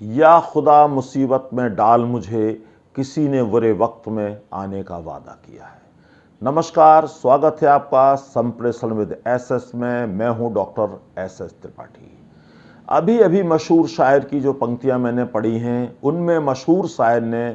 या खुदा मुसीबत में डाल मुझे, किसी ने बुरे वक्त में आने का वादा किया है। नमस्कार, स्वागत है आपका संप्रेषण विद एसएस में। मैं हूं डॉक्टर एसएस त्रिपाठी। अभी अभी मशहूर शायर की जो पंक्तियां मैंने पढ़ी हैं, उनमें मशहूर शायर ने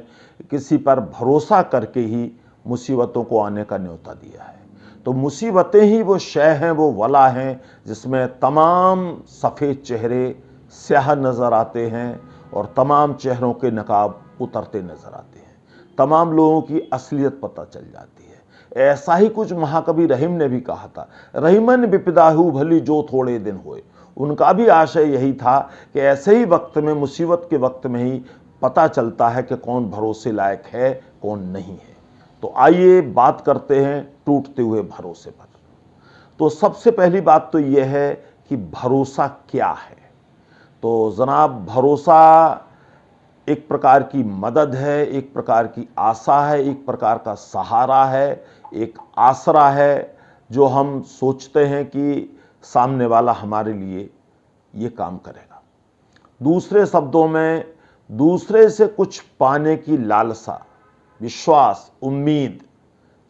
किसी पर भरोसा करके ही मुसीबतों को आने का न्योता दिया है। तो मुसीबतें ही वो शय हैं, वो वला हैं जिसमें तमाम सफ़ेद चेहरे स्याह नज़र आते हैं और तमाम चेहरों के नकाब उतरते नज़र आते हैं। तमाम लोगों की असलियत पता चल जाती है। ऐसा ही कुछ महाकवि रहीम ने भी कहा था, रहीमन विपदाहु भली जो थोड़े दिन हुए। उनका भी आशय यही था कि ऐसे ही वक्त में, मुसीबत के वक्त में ही पता चलता है कि कौन भरोसे लायक है, कौन नहीं है। तो आइए बात करते हैं टूटते हुए भरोसे पर। तो सबसे पहली बात तो यह है कि भरोसा क्या है। तो जनाब, भरोसा एक प्रकार की मदद है, एक प्रकार की आशा है, एक प्रकार का सहारा है, एक आसरा है जो हम सोचते हैं कि सामने वाला हमारे लिए ये काम करेगा। दूसरे शब्दों में, दूसरे से कुछ पाने की लालसा, विश्वास, उम्मीद,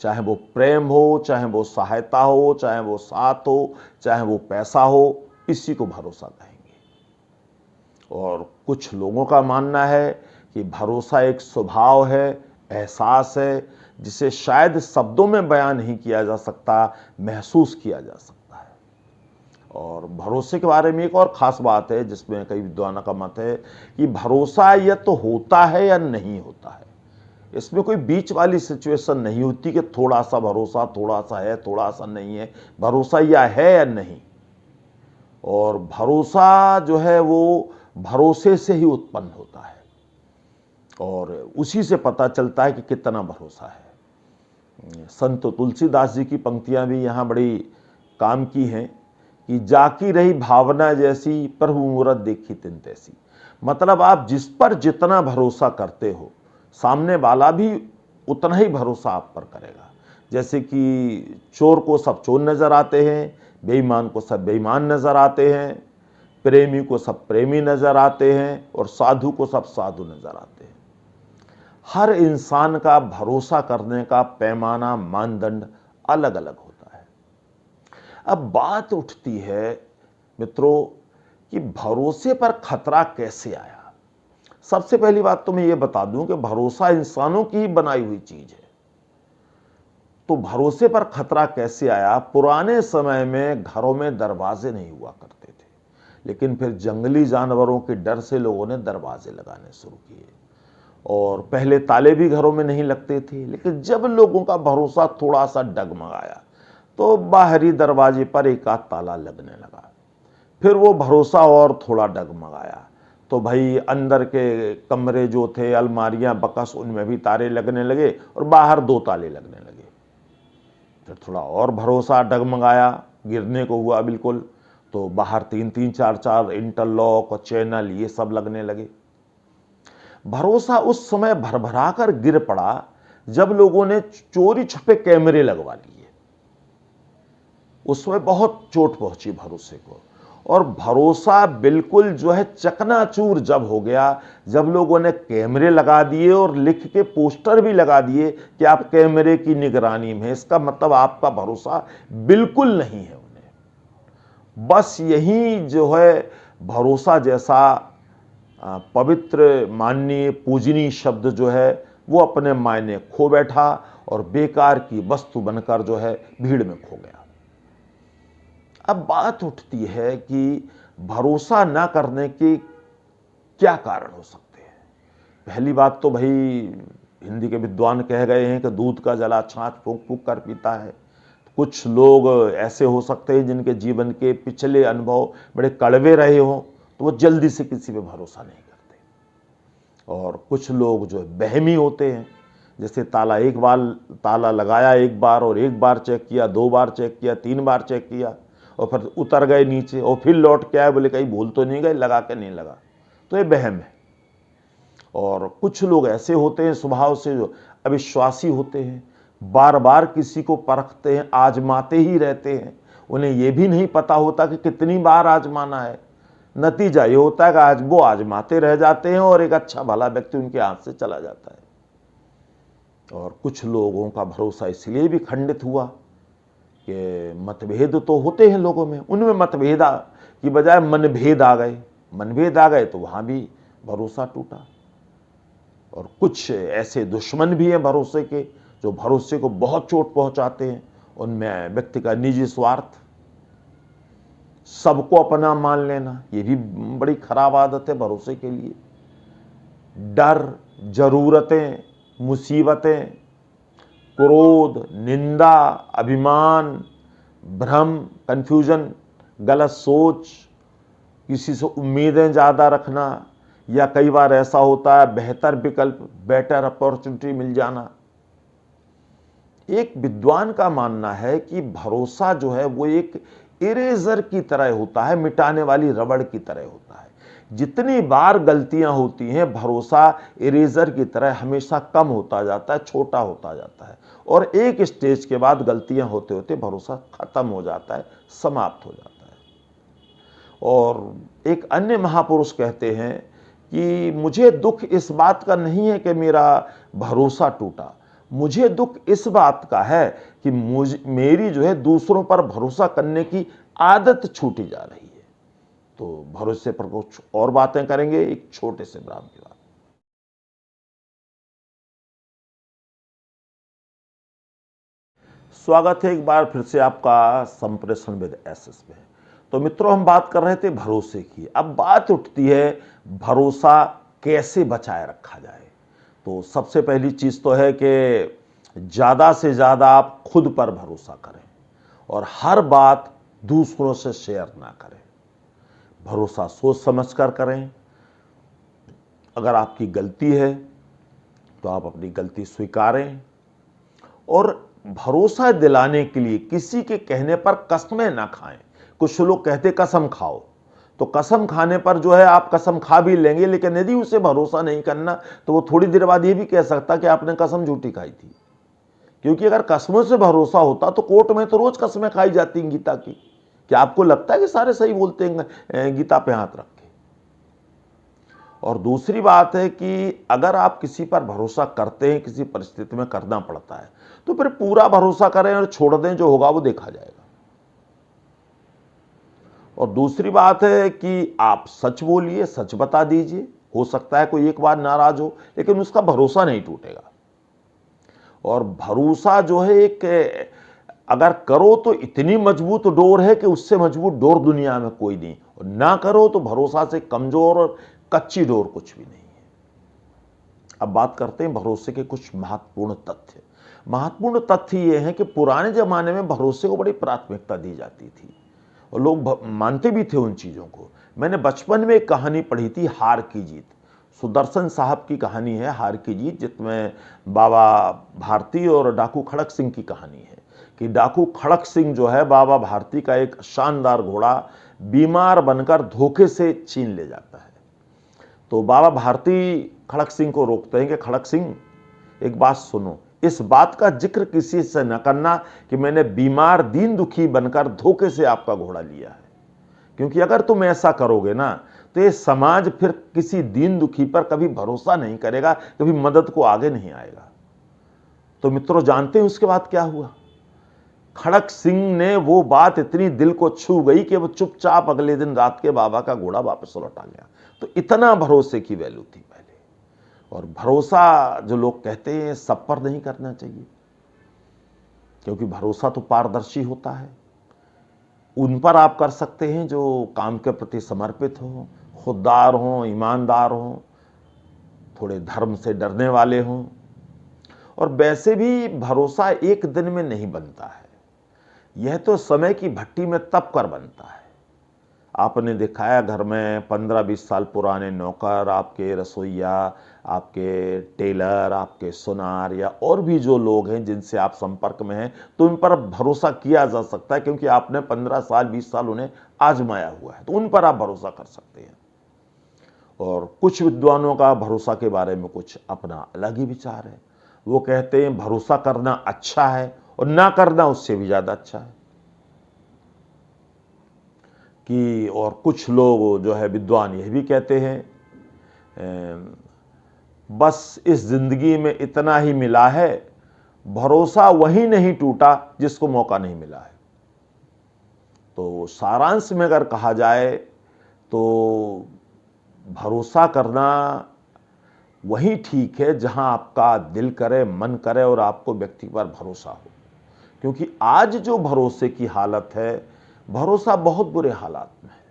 चाहे वो प्रेम हो, चाहे वो सहायता हो, चाहे वो साथ हो, चाहे वो पैसा हो, इसी को भरोसा कहेंगे। और कुछ लोगों का मानना है कि भरोसा एक स्वभाव है, एहसास है, जिसे शायद शब्दों में बयां नहीं किया जा सकता, महसूस किया जा सकता है। और भरोसे के बारे में एक और ख़ास बात है जिसमें कई विद्वानों का मत है कि भरोसा या तो होता है या नहीं होता है। इसमें कोई बीच वाली सिचुएशन नहीं होती कि थोड़ा सा भरोसा, थोड़ा सा है, थोड़ा सा नहीं है। भरोसा या है या नहीं। और भरोसा जो है वो भरोसे से ही उत्पन्न होता है और उसी से पता चलता है कि कितना भरोसा है। संत तुलसीदास जी की पंक्तियां भी यहाँ बड़ी काम की हैं कि जाकी रही भावना जैसी, प्रभु मूरत देखी तिन तैसी। मतलब आप जिस पर जितना भरोसा करते हो, सामने वाला भी उतना ही भरोसा आप पर करेगा। जैसे कि चोर को सब चोर नज़र आते हैं, बेईमान को सब बेईमान नज़र आते हैं, प्रेमी को सब प्रेमी नज़र आते हैं और साधु को सब साधु नज़र आते हैं। हर इंसान का भरोसा करने का पैमाना, मानदंड अलग अलग होता है। अब बात उठती है मित्रों कि भरोसे पर खतरा कैसे आया। सबसे पहली बात तो मैं ये बता दूं कि भरोसा इंसानों की ही बनाई हुई चीज है। तो भरोसे पर खतरा कैसे आया। पुराने समय में घरों में दरवाजे नहीं हुआ करते थे, लेकिन फिर जंगली जानवरों के डर से लोगों ने दरवाजे लगाने शुरू किए और पहले ताले भी घरों में नहीं लगते थे। लेकिन जब लोगों का भरोसा थोड़ा सा डगमगाया तो बाहरी दरवाजे पर एक आध ताला लगने लगा। फिर वो भरोसा और थोड़ा डगमगाया तो भाई अंदर के कमरे जो थे, अलमारियां, बकस, उनमें भी ताले लगने लगे और बाहर दो ताले लगने लगे। फिर थोड़ा और भरोसा डगमगाया, गिरने को हुआ बिल्कुल, तो बाहर 3-3, 4-4 इंटरलॉक और चैनल ये सब लगने लगे। भरोसा उस समय भरभरा कर गिर पड़ा जब लोगों ने चोरी छुपे कैमरे लगवा लिए। उसमें बहुत चोट पहुंची भरोसे को। और भरोसा बिल्कुल जो है चकनाचूर जब हो गया, जब लोगों ने कैमरे लगा दिए और लिख के पोस्टर भी लगा दिए कि आप कैमरे की निगरानी में। इसका मतलब आपका भरोसा बिल्कुल नहीं है उन्हें। बस यही जो है भरोसा जैसा पवित्र, माननीय, पूजनीय शब्द जो है वो अपने मायने खो बैठा और बेकार की वस्तु बनकर जो है भीड़ में खो गया। अब बात उठती है कि भरोसा ना करने के क्या कारण हो सकते हैं। पहली बात तो भाई हिंदी के विद्वान कह गए हैं कि दूध का जला छाछ फूंक फूंक कर पीता है। कुछ लोग ऐसे हो सकते हैं जिनके जीवन के पिछले अनुभव बड़े कड़वे रहे हों, तो वो जल्दी से किसी पे भरोसा नहीं करते। और कुछ लोग जो बहमी होते हैं, जैसे ताला लगाया एक बार और एक बार चेक किया, 2 बार चेक किया, 3 बार चेक किया और फिर उतर गए नीचे और फिर लौट के आए, बोले कहीं भूल तो नहीं गए, लगा के नहीं लगा, तो ये वहम है। और कुछ लोग ऐसे होते हैं स्वभाव से जो अविश्वासी होते हैं, बार बार किसी को परखते हैं, आजमाते ही रहते हैं। उन्हें यह भी नहीं पता होता कि कितनी बार आजमाना है। नतीजा ये होता है कि आज वो आजमाते रह जाते हैं और एक अच्छा भला व्यक्ति उनके हाथ से चला जाता है। और कुछ लोगों का भरोसा इसलिए भी खंडित हुआ कि मतभेद तो होते हैं लोगों में, उनमें मतभेद की बजाय मनभेद आ गए, मनभेद आ गए तो वहां भी भरोसा टूटा। और कुछ ऐसे दुश्मन भी हैं भरोसे के, जो भरोसे को बहुत चोट पहुंचाते हैं। उनमें व्यक्ति का निजी स्वार्थ, सबको अपना मान लेना, ये भी बड़ी खराब आदत है भरोसे के लिए। डर, जरूरतें, मुसीबतें, क्रोध, निंदा, अभिमान, भ्रम, कंफ्यूजन, गलत सोच, किसी से उम्मीदें ज़्यादा रखना, या कई बार ऐसा होता है बेहतर विकल्प, बेटर अपॉर्चुनिटी मिल जाना। एक विद्वान का मानना है कि भरोसा जो है वो एक इरेजर की तरह होता है, मिटाने वाली रबड़ की तरह होता है। जितनी बार गलतियां होती हैं, भरोसा इरेजर की तरह हमेशा कम होता जाता है, छोटा होता जाता है, और एक स्टेज के बाद गलतियां होते होते भरोसा खत्म हो जाता है, समाप्त हो जाता है। और एक अन्य महापुरुष कहते हैं कि मुझे दुख इस बात का नहीं है कि मेरा भरोसा टूटा, मुझे दुख इस बात का है कि मेरी जो है दूसरों पर भरोसा करने की आदत छूटी जा रही है। तो भरोसे पर कुछ और बातें करेंगे एक छोटे से विराम के बाद। स्वागत है एक बार फिर से आपका संप्रेषण विद एसएस में। तो मित्रों, हम बात कर रहे थे भरोसे की। अब बात उठती है भरोसा कैसे बचाए रखा जाए। तो सबसे पहली चीज तो है कि ज्यादा से ज्यादा आप खुद पर भरोसा करें और हर बात दूसरों से शेयर ना करें। भरोसा सोच समझ कर करें। अगर आपकी गलती है तो आप अपनी गलती स्वीकारें, और भरोसा दिलाने के लिए किसी के कहने पर कसमें ना खाएं। कुछ लोग कहते कसम खाओ, तो कसम खाने पर जो है आप कसम खा भी लेंगे, लेकिन यदि उसे भरोसा नहीं करना तो वो थोड़ी देर बाद ये भी कह सकता कि आपने कसम झूठी खाई थी। क्योंकि अगर कसमों से भरोसा होता तो कोर्ट में तो रोज कसमें खाई जाती गीता की। क्या आपको लगता है कि सारे सही बोलते हैं गीता पे हाथ रख के? और दूसरी बात है कि अगर आप किसी पर भरोसा करते हैं, किसी परिस्थिति में करना पड़ता है, तो फिर पूरा भरोसा करें और छोड़ दें, जो होगा वो देखा जाएगा। और दूसरी बात है कि आप सच बोलिए, सच बता दीजिए। हो सकता है कोई एक बार नाराज हो, लेकिन उसका भरोसा नहीं टूटेगा। और भरोसा जो है एक अगर करो तो इतनी मजबूत डोर है कि उससे मजबूत डोर दुनिया में कोई नहीं, और ना करो तो भरोसा से कमजोर और कच्ची डोर कुछ भी नहीं है। अब बात करते हैं भरोसे के कुछ महत्वपूर्ण तथ्य। महत्वपूर्ण तथ्य ये है कि पुराने जमाने में भरोसे को बड़ी प्राथमिकता दी जाती थी और लोग मानते भी थे उन चीजों को। मैंने बचपन में एक कहानी पढ़ी थी, हार की जीत। सुदर्शन साहब की कहानी है हार की जीत, जिसमें बाबा भारती और डाकू खड़क सिंह की कहानी है कि डाकू खड़क सिंह जो है बाबा भारती का एक शानदार घोड़ा बीमार बनकर धोखे से छीन ले जाता है। तो बाबा भारती खड़क सिंह को रोकते हैं कि खड़क सिंह एक बात सुनो, इस बात का जिक्र किसी से न करना कि मैंने बीमार दीन दुखी बनकर धोखे से आपका घोड़ा लिया है, क्योंकि अगर तुम ऐसा करोगे ना तो ये समाज फिर किसी दीन दुखी पर कभी भरोसा नहीं करेगा, कभी मदद को आगे नहीं आएगा। तो मित्रों, जानते हैं उसके बाद क्या हुआ? खड़क सिंह ने वो बात इतनी दिल को छू गई कि वो चुपचाप अगले दिन रात के बाबा का घोड़ा वापस लौटा गया। तो इतना भरोसे की वैल्यू थी पहले। और भरोसा जो लोग कहते हैं सब पर नहीं करना चाहिए, क्योंकि भरोसा तो पारदर्शी होता है। उन पर आप कर सकते हैं जो काम के प्रति समर्पित हों, खुददार हों, ईमानदार हों, थोड़े धर्म से डरने वाले हों। और वैसे भी भरोसा एक दिन में नहीं बनता है, यह तो समय की भट्टी में तप कर बनता है। आपने दिखाया घर में 15-20 साल पुराने नौकर, आपके रसोइया, आपके टेलर, आपके सुनार या और भी जो लोग हैं जिनसे आप संपर्क में हैं, तो उन पर भरोसा किया जा सकता है, क्योंकि आपने 15 साल 20 साल उन्हें आजमाया हुआ है, तो उन पर आप भरोसा कर सकते हैं। और कुछ विद्वानों का भरोसा के बारे में कुछ अपना अलग ही विचार है। वो कहते हैं भरोसा करना अच्छा है और ना करना उससे भी ज्यादा अच्छा है। कि और कुछ लोग जो है विद्वान यह भी कहते हैं बस इस जिंदगी में इतना ही मिला है, भरोसा वही नहीं टूटा जिसको मौका नहीं मिला है। तो सारांश में अगर कहा जाए तो भरोसा करना वही ठीक है जहां आपका दिल करे, मन करे और आपको व्यक्ति पर भरोसा हो। क्योंकि आज जो भरोसे की हालत है, भरोसा बहुत बुरे हालात में है।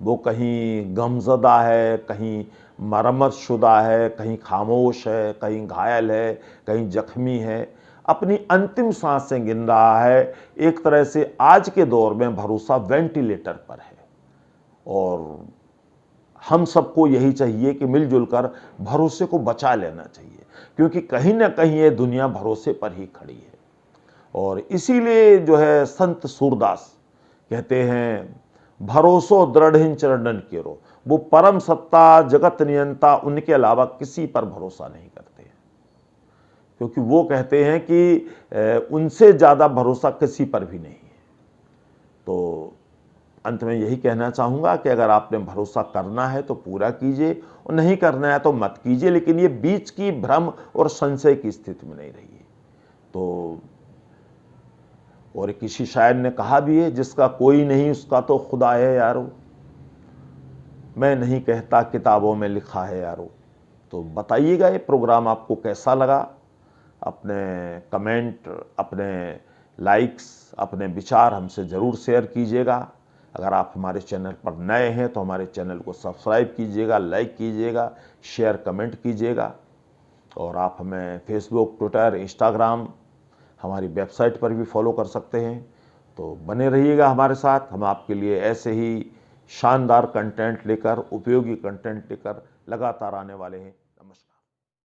वो कहीं गमज़दा है, कहीं मरम्मत शुदा है, कहीं खामोश है, कहीं घायल है, कहीं जख्मी है, अपनी अंतिम सांसें गिन रहा है। एक तरह से आज के दौर में भरोसा वेंटिलेटर पर है और हम सबको यही चाहिए कि मिलजुल कर भरोसे को बचा लेना चाहिए, क्योंकि कहीं ना कहीं ये दुनिया भरोसे पर ही खड़ी है। और इसीलिए जो है संत सूरदास कहते हैं, भरोसो दृढ़ चरणन केरो। वो परम सत्ता, जगत नियंता, उनके अलावा किसी पर भरोसा नहीं करते हैं, क्योंकि वो कहते हैं कि उनसे ज़्यादा भरोसा किसी पर भी नहीं है। तो अंत में यही कहना चाहूँगा कि अगर आपने भरोसा करना है तो पूरा कीजिए और नहीं करना है तो मत कीजिए, लेकिन ये बीच की भ्रम और संशय की स्थिति में नहीं रहिए। तो और किसी शायर ने कहा भी है, जिसका कोई नहीं उसका तो खुदा है यारो, मैं नहीं कहता किताबों में लिखा है यारो। तो बताइएगा ये प्रोग्राम आपको कैसा लगा, अपने कमेंट, अपने लाइक्स, अपने विचार हमसे ज़रूर शेयर कीजिएगा। अगर आप हमारे चैनल पर नए हैं तो हमारे चैनल को सब्सक्राइब कीजिएगा, लाइक कीजिएगा, शेयर कमेंट कीजिएगा। और आप हमें फेसबुक, ट्विटर, इंस्टाग्राम, हमारी वेबसाइट पर भी फॉलो कर सकते हैं। तो बने रहिएगा हमारे साथ, हम आपके लिए ऐसे ही शानदार कंटेंट लेकर, उपयोगी कंटेंट लेकर लगातार आने वाले हैं।